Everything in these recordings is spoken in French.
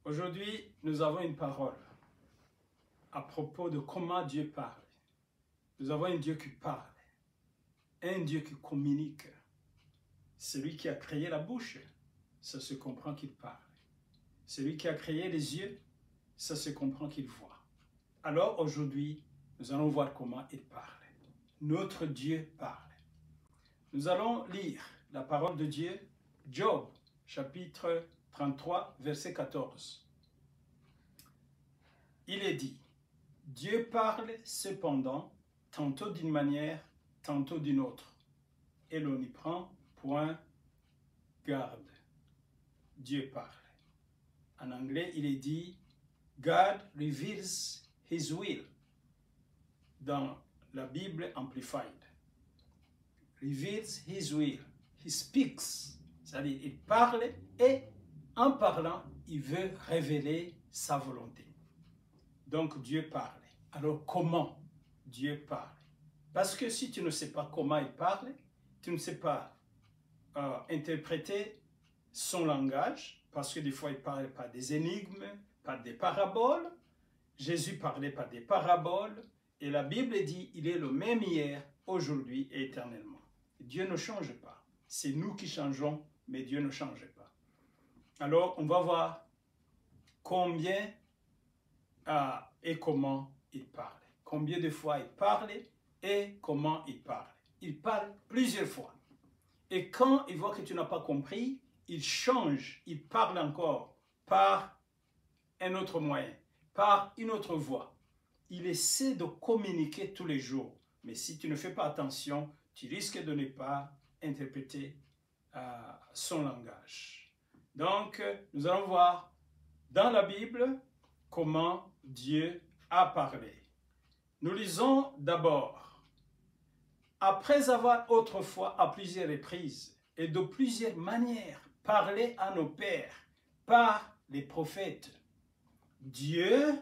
Aujourd'hui, nous avons une parole à propos de comment Dieu parle. Nous avons un Dieu qui parle, un Dieu qui communique. Celui qui a créé la bouche, ça se comprend qu'il parle. Celui qui a créé les yeux, ça se comprend qu'il voit. Alors aujourd'hui, nous allons voir comment il parle. Notre Dieu parle. Nous allons lire la parole de Dieu, Job, chapitre 33, verset 14. Il est dit, Dieu parle cependant, tantôt d'une manière, tantôt d'une autre, et l'on n'y prend point garde. Dieu parle. En anglais, il est dit, God reveals His will, dans la Bible Amplified. Reveals His will. He speaks. C'est-à-dire, il parle et en parlant, il veut révéler sa volonté. Donc, Dieu parle. Alors, comment Dieu parle? Parce que si tu ne sais pas comment il parle, tu ne sais pas interpréter son langage, parce que des fois, il parle par des énigmes, par des paraboles. Jésus parlait par des paraboles. Et la Bible dit, il est le même hier, aujourd'hui et éternellement. Dieu ne change pas. C'est nous qui changeons, mais Dieu ne change pas. Alors, on va voir combien et comment il parle. Combien de fois il parle et comment il parle. Il parle plusieurs fois. Et quand il voit que tu n'as pas compris, il change, il parle encore par un autre moyen, par une autre voie. Il essaie de communiquer tous les jours. Mais si tu ne fais pas attention, tu risques de ne pas interpréter son langage. Donc, nous allons voir dans la Bible comment Dieu a parlé. Nous lisons d'abord, après avoir autrefois à plusieurs reprises et de plusieurs manières parlé à nos pères par les prophètes, Dieu,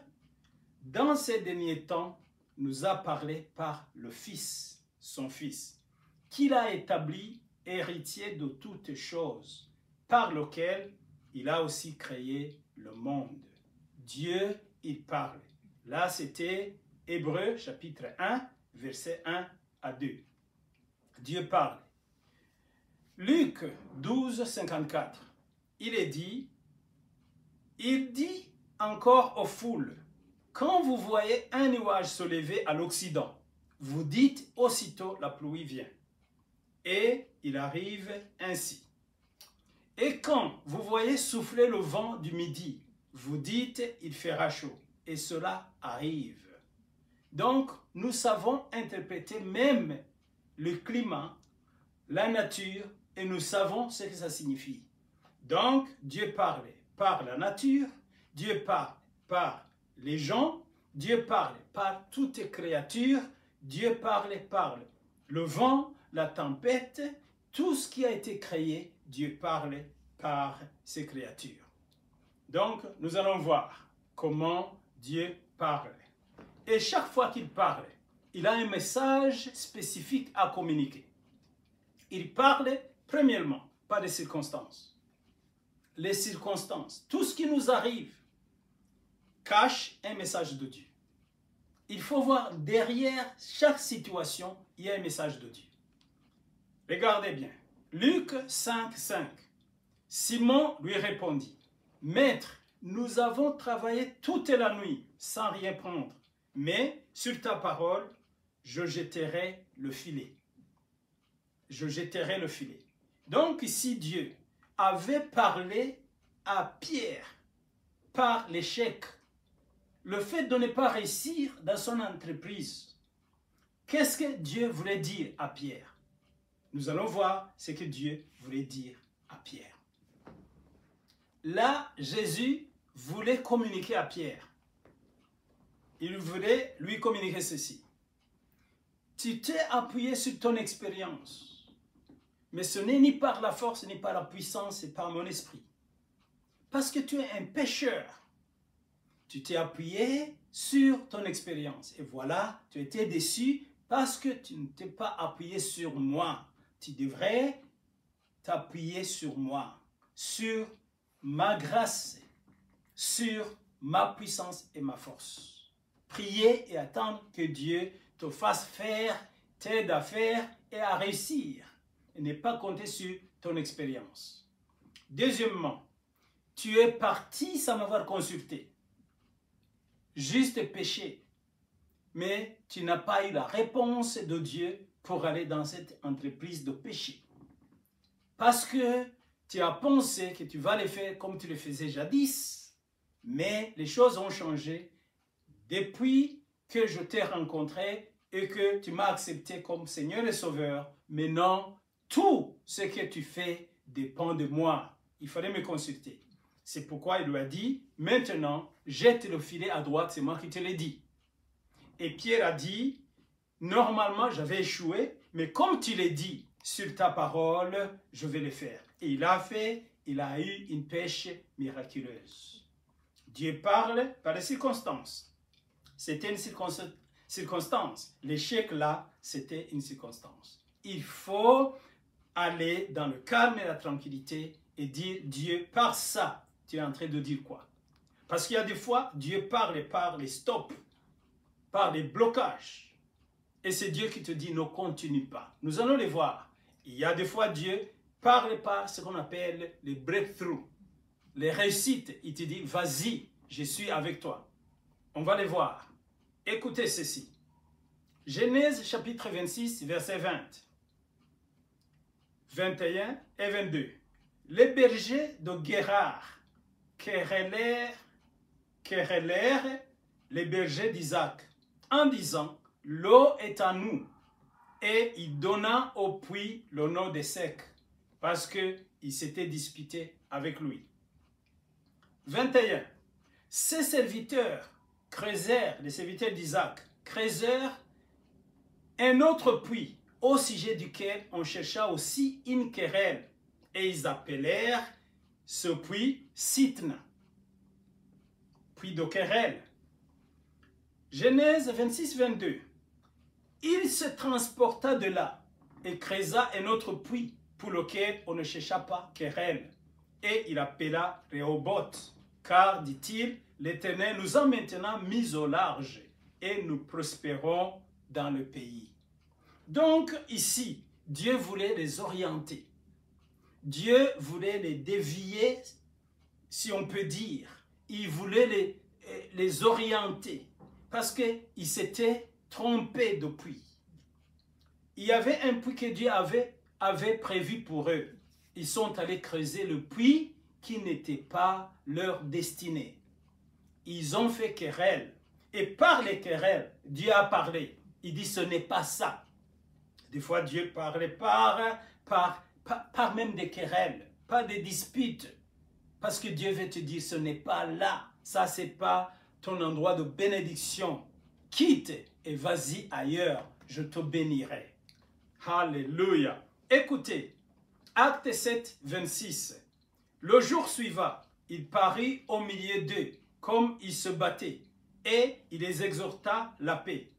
dans ces derniers temps, nous a parlé par le Fils, son Fils, qu'il a établi héritier de toutes choses, par lequel il a aussi créé le monde. Dieu, il parle. Là, c'était Hébreux, chapitre 1, versets 1 à 2. Dieu parle. Luc 12, 54. Il est dit, il dit encore aux foules, quand vous voyez un nuage se lever à l'Occident, vous dites aussitôt la pluie vient. Et il arrive ainsi. Et quand vous voyez souffler le vent du midi, vous dites il fera chaud. Et cela arrive. Donc, nous savons interpréter même le climat, la nature, et nous savons ce que ça signifie. Donc, Dieu parle par la nature, Dieu parle par les gens, Dieu parle par toutes les créatures, Dieu parle par le vent, la tempête, tout ce qui a été créé, Dieu parle par ces créatures. Donc, nous allons voir comment Dieu parle. Et chaque fois qu'il parle, il a un message spécifique à communiquer. Il parle, premièrement, par les circonstances. Les circonstances, tout ce qui nous arrive, cache un message de Dieu. Il faut voir derrière chaque situation, il y a un message de Dieu. Regardez bien. Luc 5, 5. Simon lui répondit, Maître, nous avons travaillé toute la nuit sans rien prendre, mais sur ta parole, je jetterai le filet. Je jetterai le filet. Donc ici, Dieu avait parlé à Pierre par l'échec, le fait de ne pas réussir dans son entreprise. Qu'est-ce que Dieu voulait dire à Pierre? Nous allons voir ce que Dieu voulait dire à Pierre. Là, Jésus voulait communiquer à Pierre. Il voulait lui communiquer ceci. Tu t'es appuyé sur ton expérience, mais ce n'est ni par la force, ni par la puissance, c'est par mon esprit. Parce que tu es un pécheur. Tu t'es appuyé sur ton expérience. Et voilà, tu étais déçu parce que tu ne t'es pas appuyé sur moi. Tu devrais t'appuyer sur moi, sur ma grâce, sur ma puissance et ma force. Prier et attendre que Dieu te fasse faire, t'aide à faire et à réussir. Et ne pas compter sur ton expérience. Deuxièmement, tu es parti sans m'avoir consulté. Juste péché. Mais tu n'as pas eu la réponse de Dieu pour aller dans cette entreprise de péché. Parce que tu as pensé que tu vas le faire comme tu le faisais jadis, mais les choses ont changé depuis que je t'ai rencontré et que tu m'as accepté comme Seigneur et Sauveur. Maintenant, tout ce que tu fais dépend de moi. Il fallait me consulter. C'est pourquoi il lui a dit, maintenant, jette le filet à droite, c'est moi qui te l'ai dit. Et Pierre a dit, normalement, j'avais échoué, mais comme tu l'as dit sur ta parole, je vais le faire. Et il a fait, il a eu une pêche miraculeuse. Dieu parle par les circonstances. C'était une circonstance. L'échec là, c'était une circonstance. Il faut aller dans le calme et la tranquillité et dire, Dieu, par ça, tu es en train de dire quoi? Parce qu'il y a des fois, Dieu parle par les stops, par les blocages. Et c'est Dieu qui te dit, ne continue pas. Nous allons les voir. Il y a des fois, Dieu parle par ce qu'on appelle les breakthroughs, les réussites. Il te dit, vas-y, je suis avec toi. On va les voir. Écoutez ceci. Genèse chapitre 26, verset 20, 21 et 22. Les bergers de Guérard querellèrent les bergers d'Isaac en disant, l'eau est à nous. Et il donna au puits le nom de Sec, parce qu'il s'était disputé avec lui. 21. Ses serviteurs creusèrent, les serviteurs d'Isaac, creusèrent un autre puits, au sujet duquel on chercha aussi une querelle. Et ils appelèrent ce puits Sitna, puits de querelle. Genèse 26, 22. Il se transporta de là et creusa un autre puits pour lequel on ne chercha pas querelle. Et il appela Rehoboth, car, dit-il, l'Éternel nous a maintenant mis au large et nous prospérons dans le pays. Donc ici, Dieu voulait les orienter. Dieu voulait les dévier, si on peut dire. Il voulait les orienter parce qu'ils s'étaient trompés de puits. Il y avait un puits que Dieu avait prévu pour eux. Ils sont allés creuser le puits qui n'était pas leur destinée. Ils ont fait querelle. Et par les querelles, Dieu a parlé. Il dit, ce n'est pas ça. Des fois, Dieu parlait par même des querelles, pas des disputes. Parce que Dieu veut te dire, ce n'est pas là. Ça, ce n'est pas ton endroit de bénédiction. Quitte et vas-y ailleurs, je te bénirai. Alléluia. Écoutez, Acte 7, 26. Le jour suivant, il parut au milieu d'eux, comme ils se battaient, et il les exhorta la paix.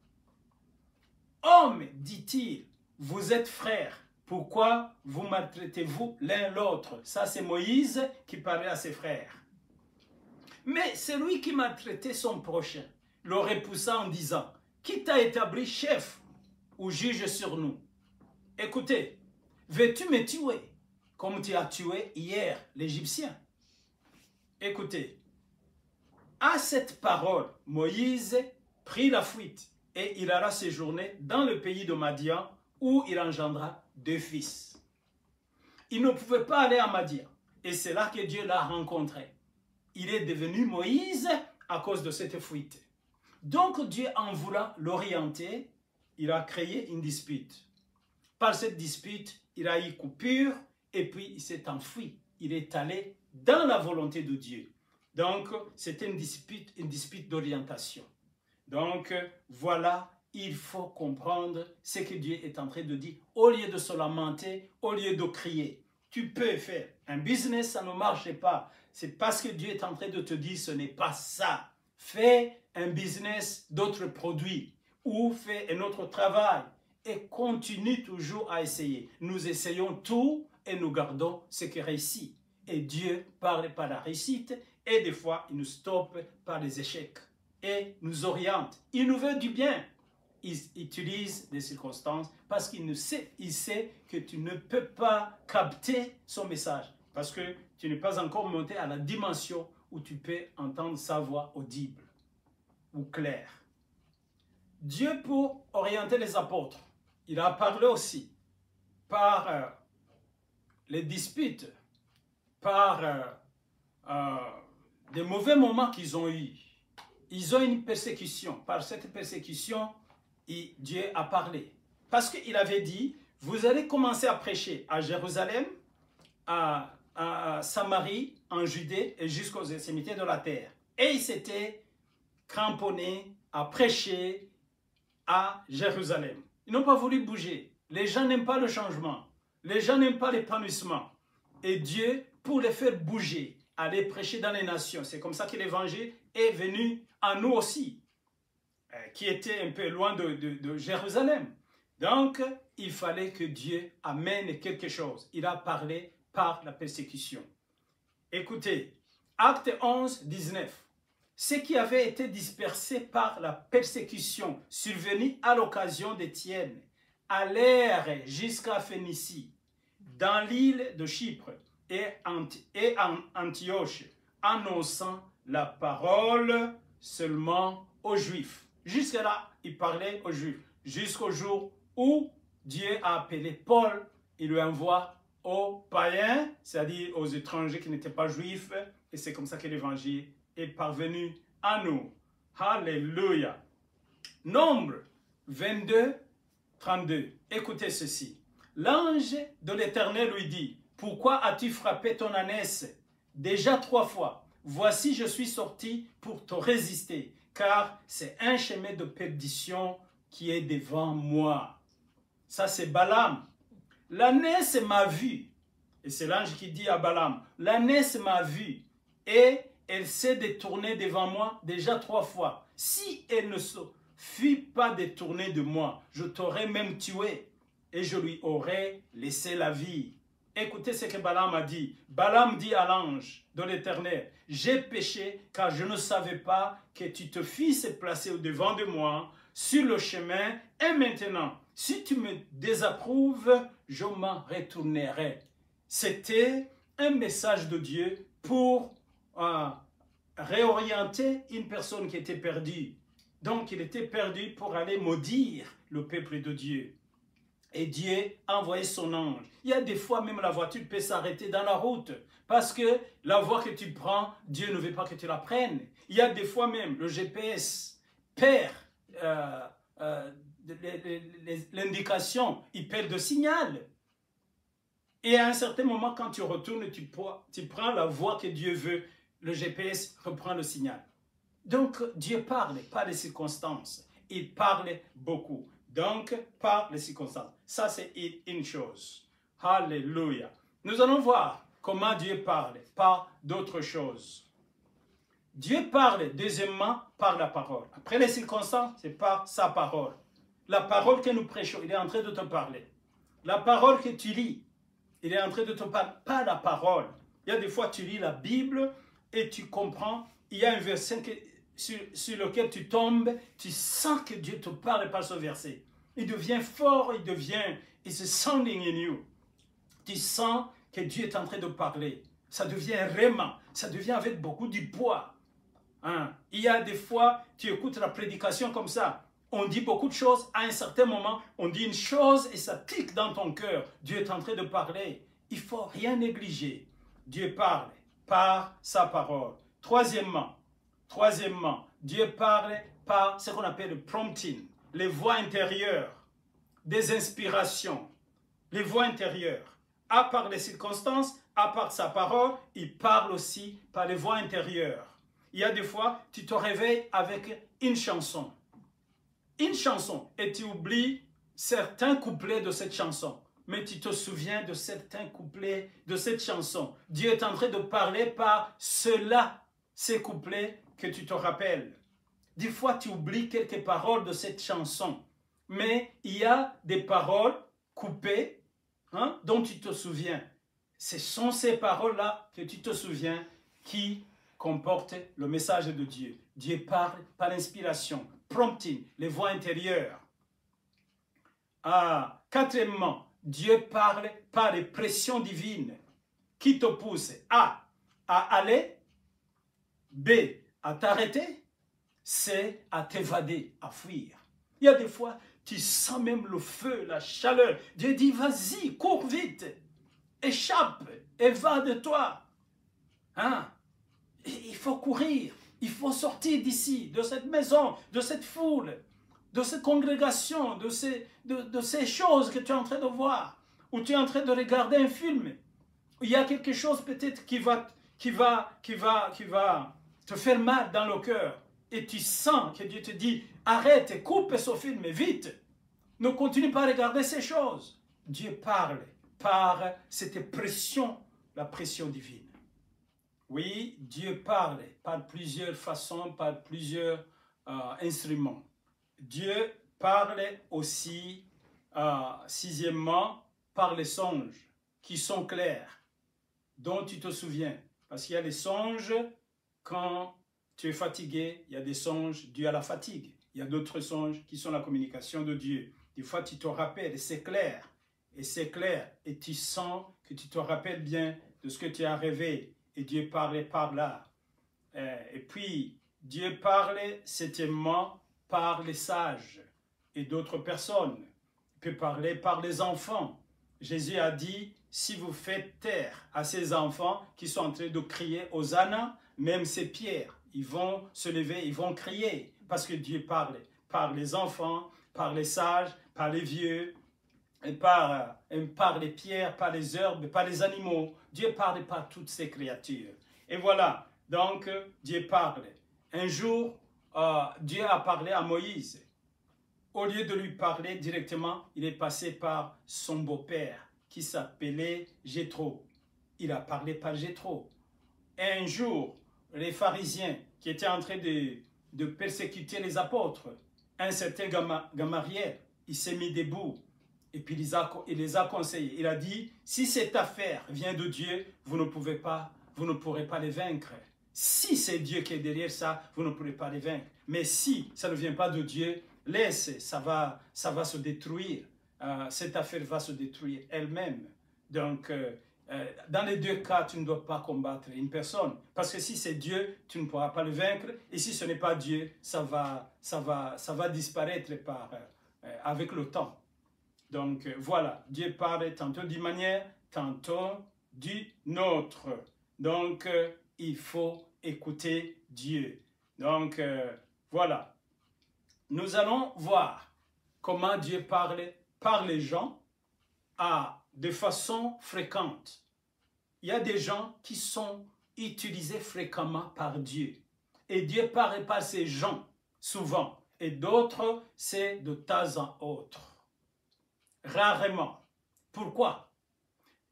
Hommes, dit-il, vous êtes frères, pourquoi vous maltraitez-vous l'un l'autre? Ça, c'est Moïse qui parlait à ses frères. Mais celui qui maltraitait son prochain le repoussa en disant, qui t'a établi chef ou juge sur nous? Écoutez, veux-tu me tuer comme tu as tué hier l'Égyptien? Écoutez, à cette parole, Moïse prit la fuite et il alla séjourner dans le pays de Madian où il engendra 2 fils. Il ne pouvait pas aller à Madian et c'est là que Dieu l'a rencontré. Il est devenu Moïse à cause de cette fuite. Donc Dieu, en voulant l'orienter, il a créé une dispute. Par cette dispute, il a eu coupure et puis il s'est enfui. Il est allé dans la volonté de Dieu. Donc, c'était une dispute d'orientation. Donc, voilà, il faut comprendre ce que Dieu est en train de dire. Au lieu de se lamenter, au lieu de crier, tu peux faire un business, ça ne marche pas. C'est parce que Dieu est en train de te dire, ce n'est pas ça. Fais un business d'autres produits ou fais un autre travail et continue toujours à essayer. Nous essayons tout et nous gardons ce qui réussit. Et Dieu parle par la réussite Et des fois, il nous stoppe par les échecs et nous oriente. Il nous veut du bien. Il utilise des circonstances parce qu'il sait que tu ne peux pas capter son message parce que tu n'es pas encore monté à la dimension où tu peux entendre sa voix audible ou claire. Dieu, pour orienter les apôtres, il a parlé aussi par les disputes, par des mauvais moments qu'ils ont eus. Ils ont eu une persécution. Par cette persécution, Dieu a parlé. Parce qu'il avait dit, vous allez commencer à prêcher à Jérusalem, à Samarie, en Judée et jusqu'aux extrémités de la terre. Et il s'était cramponné à prêcher à Jérusalem. Ils n'ont pas voulu bouger. Les gens n'aiment pas le changement. Les gens n'aiment pas l'épanouissement. Et Dieu, pour les faire bouger, aller prêcher dans les nations. C'est comme ça que l'évangile est venu à nous aussi, qui étaient un peu loin de Jérusalem. Donc, il fallait que Dieu amène quelque chose. Il a parlé par la persécution. Écoutez, Acte 11, 19. Ceux qui avaient été dispersés par la persécution survenue à l'occasion d'Étienne allèrent jusqu'à Phénicie, dans l'île de Chypre et en Antioche, annonçant la parole seulement aux Juifs. Jusque-là, il parlait aux Juifs. Jusqu'au jour où Dieu a appelé Paul, il lui envoie aux païens, c'est-à-dire aux étrangers qui n'étaient pas juifs, et c'est comme ça que l'évangile est parvenu à nous. Alléluia. Nombre 22, 32. Écoutez ceci. L'ange de l'Éternel lui dit, « Pourquoi as-tu frappé ton ânesse déjà 3 fois? Voici, je suis sorti pour te résister, car c'est un chemin de perdition qui est devant moi. » Ça, c'est Balaam. L'ânesse m'a vu. Et c'est l'ange qui dit à Balaam, « L'ânesse m'a vu et elle s'est détournée devant moi déjà 3 fois. Si elle ne se fût pas détournée de moi, je t'aurais même tué et je lui aurais laissé la vie. » Écoutez ce que Balaam a dit. Balaam dit à l'ange de l'Éternel, « J'ai péché car je ne savais pas que tu te fisses placer au-devant de moi sur le chemin et maintenant, si tu me désapprouves, je m'en retournerai. » C'était un message de Dieu pour réorienter une personne qui était perdue. Donc, il était perdu pour aller maudire le peuple de Dieu. Et Dieu a envoyé son ange. Il y a des fois, même la voiture peut s'arrêter dans la route. Parce que la voie que tu prends, Dieu ne veut pas que tu la prennes. Il y a des fois même, le GPS perd l'indication, il perd de signal. Et à un certain moment, quand tu retournes, tu prends la voie que Dieu veut, le GPS reprend le signal. Donc, Dieu parle, pas les circonstances. Il parle beaucoup. Donc, par les circonstances. Ça, c'est une chose. Alléluia. Nous allons voir comment Dieu parle, par d'autres choses. Dieu parle, deuxièmement, par la parole. Après les circonstances, c'est par sa parole. La parole que nous prêchons, il est en train de te parler. La parole que tu lis, il est en train de te parler, pas la parole. Il y a des fois, tu lis la Bible et tu comprends, il y a un verset sur lequel tu tombes, tu sens que Dieu te parle par ce verset. Il devient fort, it's sounding in you. Tu sens que Dieu est en train de parler. Ça devient vraiment, ça devient avec beaucoup de poids. Hein? Il y a des fois, tu écoutes la prédication comme ça. On dit beaucoup de choses, à un certain moment, on dit une chose et ça tique dans ton cœur. Dieu est en train de parler. Il ne faut rien négliger. Dieu parle par sa parole. Troisièmement, Dieu parle par ce qu'on appelle le prompting, les voix intérieures, des inspirations, les voix intérieures. À part les circonstances, à part sa parole, il parle aussi par les voix intérieures. Il y a des fois, tu te réveilles avec une chanson. Une chanson et tu oublies certains couplets de cette chanson. Mais tu te souviens de certains couplets de cette chanson. Dieu est en train de parler par cela, ces couplets que tu te rappelles. Des fois, tu oublies quelques paroles de cette chanson. Mais il y a des paroles coupées dont tu te souviens. Ce sont ces paroles-là que tu te souviens qui comporte le message de Dieu. Dieu parle par l'inspiration, prompting, les voix intérieures. Quatrièmement, Dieu parle par les pressions divines qui te poussent à aller, B, à t'arrêter, C, à t'évader, à fuir. Il y a des fois, tu sens même le feu, la chaleur. Dieu dit, vas-y, cours vite, échappe, évade-toi. Hein? Il faut courir, il faut sortir d'ici, de cette maison, de cette foule, de cette congrégation, de ces choses que tu es en train de voir, ou tu es en train de regarder un film. Il y a quelque chose peut-être qui va te faire mal dans le cœur. Et tu sens que Dieu te dit, arrête, coupe ce film, vite. Ne continue pas à regarder ces choses. Dieu parle par cette pression, la pression divine. Oui, Dieu parle par plusieurs façons, par plusieurs instruments. Dieu parle aussi, sixièmement, par les songes qui sont clairs, dont tu te souviens. Parce qu'il y a les songes quand tu es fatigué, il y a des songes dus à la fatigue. Il y a d'autres songes qui sont la communication de Dieu. Des fois, tu te rappelles et c'est clair. Et c'est clair. Et tu sens que tu te rappelles bien de ce que tu as rêvé. Et Dieu parlait par là. Et puis, Dieu parlait septièmement par les sages et d'autres personnes. Il peut parler par les enfants. Jésus a dit, si vous faites taire à ces enfants qui sont en train de crier Hosanna, même ces pierres, ils vont se lever, ils vont crier. Parce que Dieu parle par les enfants, par les sages, par les vieux, et par les pierres, par les herbes, par les animaux. Dieu parle par toutes ces créatures. Et voilà, donc Dieu parle. Un jour, Dieu a parlé à Moïse. Au lieu de lui parler directement, il est passé par son beau-père qui s'appelait Jéthro. Il a parlé par Jéthro. Et un jour, les pharisiens qui étaient en train de persécuter les apôtres, un certain Gamaliel, il s'est mis debout et puis il les a conseillés. Il a dit, si cette affaire vient de Dieu, vous ne pourrez pas les vaincre. Si c'est Dieu qui est derrière ça, vous ne pourrez pas les vaincre. Mais si ça ne vient pas de Dieu, laisse, ça va se détruire. Cette affaire va se détruire elle-même. Donc, dans les deux cas, tu ne dois pas combattre une personne. Parce que si c'est Dieu, tu ne pourras pas le vaincre. Et si ce n'est pas Dieu, ça va disparaître avec le temps. Donc, voilà. Dieu parle tantôt d'une manière, tantôt d'une autre. Donc, il faut écouter Dieu. Donc, voilà. Nous allons voir comment Dieu parle par les gens de façon fréquente. Il y a des gens qui sont utilisés fréquemment par Dieu. Et Dieu parle par ces gens, souvent. Et d'autres, c'est de temps en autre. Rarement. Pourquoi?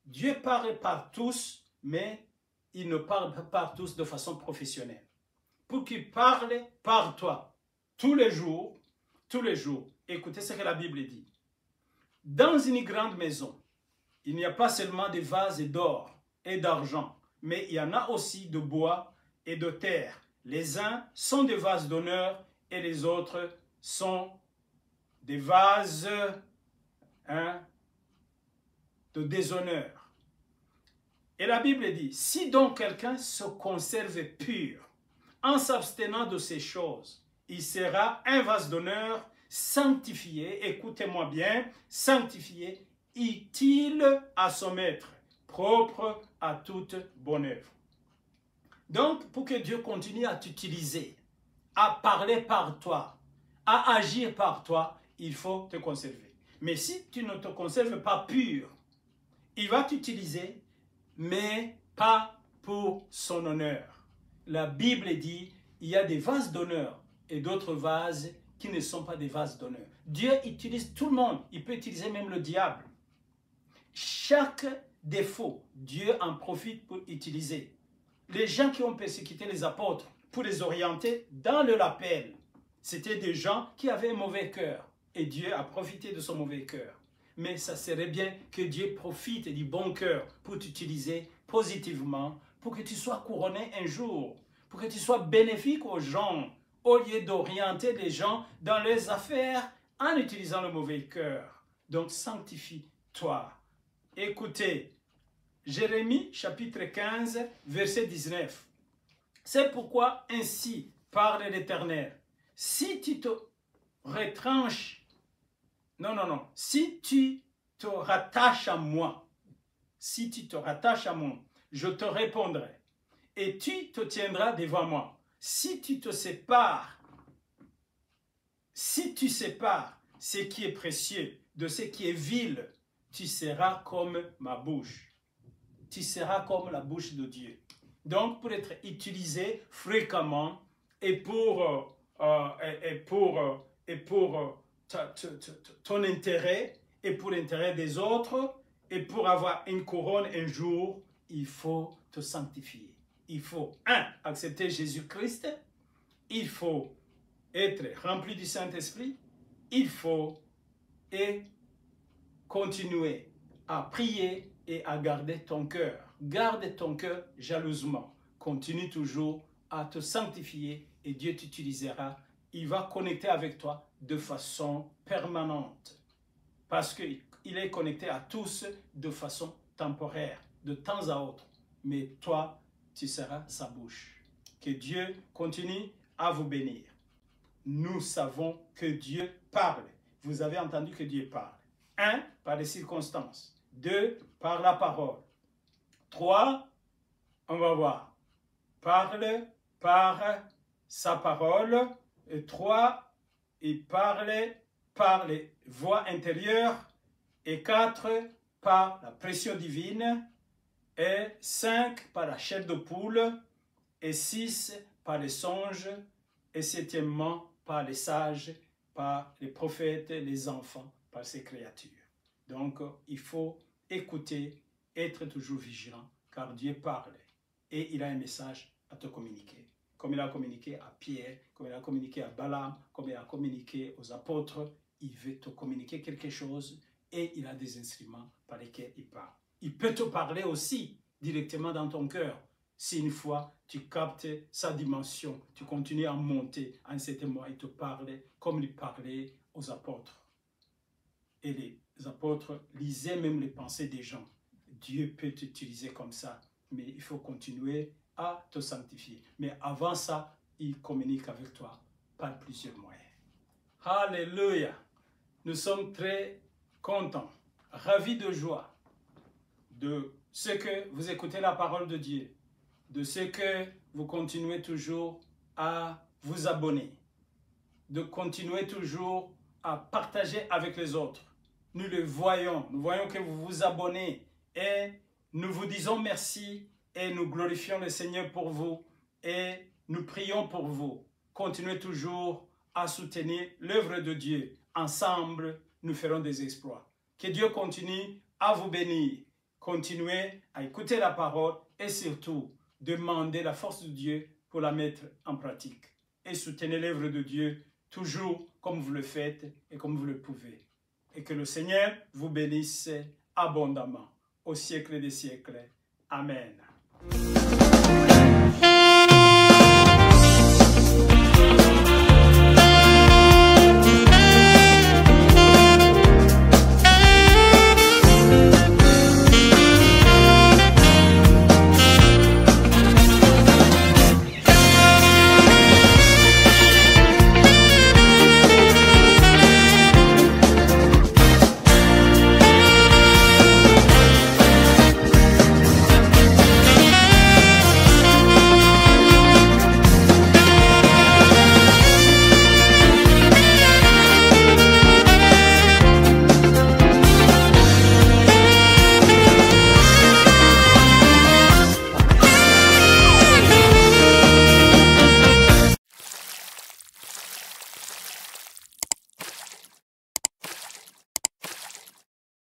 Dieu parle par tous, mais il ne parle pas par tous de façon professionnelle. Pour qu'il parle par toi, tous les jours, écoutez ce que la Bible dit. Dans une grande maison, il n'y a pas seulement des vases d'or et d'argent, mais il y en a aussi de bois et de terre. Les uns sont des vases d'honneur et les autres sont des vases de déshonneur. Et la Bible dit, si donc quelqu'un se conserve pur en s'abstenant de ces choses, il sera un vase d'honneur sanctifié, écoutez-moi bien, sanctifié, utile à son maître, propre à toute bonne œuvre. Donc, pour que Dieu continue à t'utiliser, à parler par toi, à agir par toi, il faut te conserver. Mais si tu ne te conserves pas pur, il va t'utiliser, mais pas pour son honneur. La Bible dit, il y a des vases d'honneur et d'autres vases qui ne sont pas des vases d'honneur. Dieu utilise tout le monde, il peut utiliser même le diable. Chaque défaut, Dieu en profite pour utiliser. Les gens qui ont persécuté les apôtres pour les orienter dans leur appel, c'était des gens qui avaient un mauvais cœur. Et Dieu a profité de son mauvais cœur. Mais ça serait bien que Dieu profite du bon cœur pour t'utiliser positivement, pour que tu sois couronné un jour, pour que tu sois bénéfique aux gens, au lieu d'orienter les gens dans les affaires en utilisant le mauvais cœur. Donc, sanctifie-toi. Écoutez, Jérémie chapitre 15, verset 19. C'est pourquoi ainsi parle l'Éternel. Si tu te retranches, si tu te rattaches à moi, je te répondrai et tu te tiendras devant moi. Si tu te sépares, si tu sépares ce qui est précieux de ce qui est vil, tu seras comme ma bouche. Tu seras comme la bouche de Dieu. Donc, pour être utilisé fréquemment et pour ton intérêt et pour l'intérêt des autres et pour avoir une couronne un jour, il faut te sanctifier. Il faut, accepter Jésus-Christ. Il faut être rempli du Saint-Esprit. Il faut continuer à prier et à garder ton cœur. Garde ton cœur jalousement. Continue toujours à te sanctifier et Dieu t'utilisera. Il va connecter avec toi de façon permanente. Parce qu'il est connecté à tous de façon temporaire, de temps à autre. Mais toi, tu seras sa bouche. Que Dieu continue à vous bénir. Nous savons que Dieu parle. Vous avez entendu que Dieu parle. 1, par les circonstances. 2, par la parole. 3, on va voir. Parle par sa parole. Et 3, il parle par les voix intérieures. Et 4, par la pression divine. Et 5, par la chair de poule. Et 6, par les songes. Et 7e, par les sages, par les prophètes, les enfants, par ces créatures. Donc, il faut écouter, être toujours vigilant, car Dieu parle et il a un message à te communiquer. Comme il a communiqué à Pierre, comme il a communiqué à Balaam, comme il a communiqué aux apôtres, il veut te communiquer quelque chose et il a des instruments par lesquels il parle. Il peut te parler aussi directement dans ton cœur. Si une fois tu captes sa dimension, tu continues à monter, à un certain moment, il te parle comme il parlait aux apôtres. Et les apôtres lisaient même les pensées des gens. Dieu peut t'utiliser comme ça, mais il faut continuer à te sanctifier. Mais avant ça, il communique avec toi par plusieurs moyens. Alléluia! Nous sommes très contents, ravis de joie de ce que vous écoutez la parole de Dieu, de ce que vous continuez toujours à vous abonner, de continuer toujours à partager avec les autres. Nous le voyons, nous voyons que vous vous abonnez et nous vous disons merci et nous glorifions le Seigneur pour vous et nous prions pour vous. Continuez toujours à soutenir l'œuvre de Dieu. Ensemble, nous ferons des exploits. Que Dieu continue à vous bénir. Continuez à écouter la parole et surtout, demandez la force de Dieu pour la mettre en pratique. Et soutenez l'œuvre de Dieu toujours comme vous le faites et comme vous le pouvez. Et que le Seigneur vous bénisse abondamment au siècle des siècles. Amen.